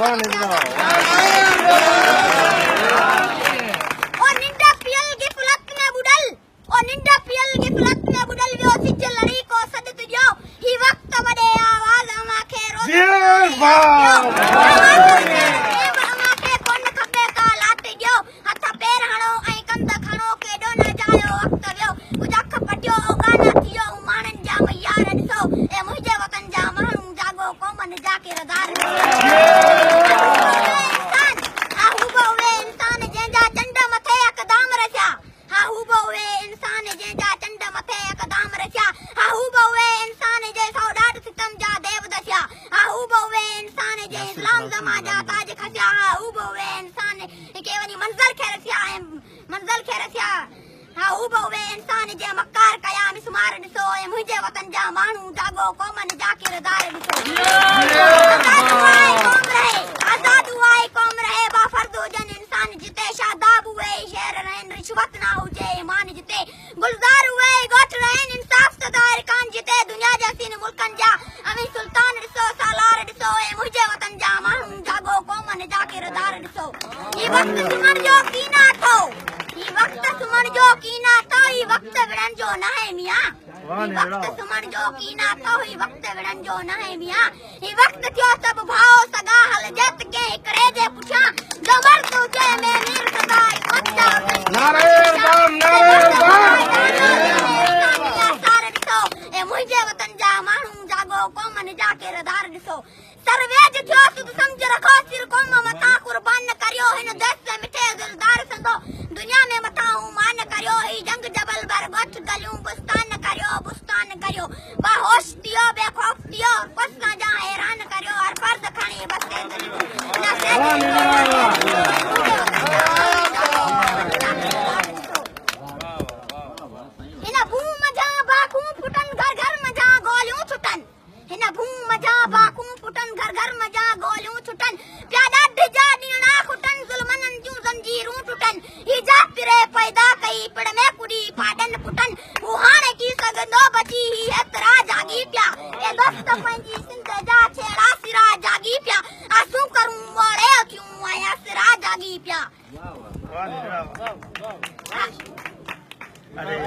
निंडा पियल गिफलत में बुडल और निंडा पियल गिफलत में बुडल वियो सिज लड़ी को सद तुजो ही वक्त वडे आवाज अमाखे रोज अमाखे कोन खपे का लाते जो हथ पैर हणो ऐ कंद खणो केडो न जायो वक्त वियो कुछ अख पटियो गाना थियो मानन जा यार ॾिसो ए मुंहिंजे वतन जा माण्हू जागो कोमन जाके रदार मंज़ल खे रसिया हा हू बवे इंसान जे मकार कया मिसमार ॾिसो ऐं मुंहिंजे वतन जा माण्हू जागो कोमन जाकीरदार ॾिसो आज़ाद हुआई कौम रहे बाफर्द हुजनि इंसान जिते शादाब हुए शेर रहनि रिश्वत ना हुजे ईमान जिते गुलज़ार हुए ॻोठ रहनि इंसाफ़ सदार कान जिते दुनिया जा सीन मुल्कनि जा अमी सुल्तान ॾिसो सालार ॾिसो ऐं मुंहिंजे वतन जा माण्हू जागो कोमन जाकीरदार ॾिसो ही वक्त सुमन जो कीना अथो ही वक्त सुमन जो कीना अथो ही वक्त विड़न जो न है मियां ही वक्त सुमन जो कीना अथो ही वक्त विड़न जो न है मियां ही वक्त थियो सब भाओ सगा हल जत के करे जे पुछा जो मर्द हुजे में मीर सदाई कोचा नारे राम सार ॾिसो ए मुंहिंजे वतन जा माण्हू जागो कोमन जाकीरदार ॾिसो सरवेज थियो सुध समझ रखो सिर कौम मथा कुर्बान न करियो हिन देश से मिठे दिलदार संदो दुनिया में मथा मान करियो ही जंग जबल बर गठ गलियूं बुस्तान न करियो बुस्तान न करियो बाहोश दियो बेखौफ दियो पसना जा हैरान करियो हर फर्ज खणी बसे हिन भूम जा बाकू फुटन घर घर में जा गोलियूं छुटन हिन भूम जा बाकू फुटन घर घर में जा गोलियूं छुटन प्यादा डिजा नीणा खुटन जुल्मनन जूं जंजीरूं टुटन ही जातिरे पैदा कई पिड़ में कुड़ी पाडन फुटन वो हाणे की सगंदो बची ही एतरा जागी पिया ए दोस्त पंजी सिंध जा छेड़ा सिरा जागी पिया आसू करूं मोड़े क्यों आया सिरा जागी पिया अरे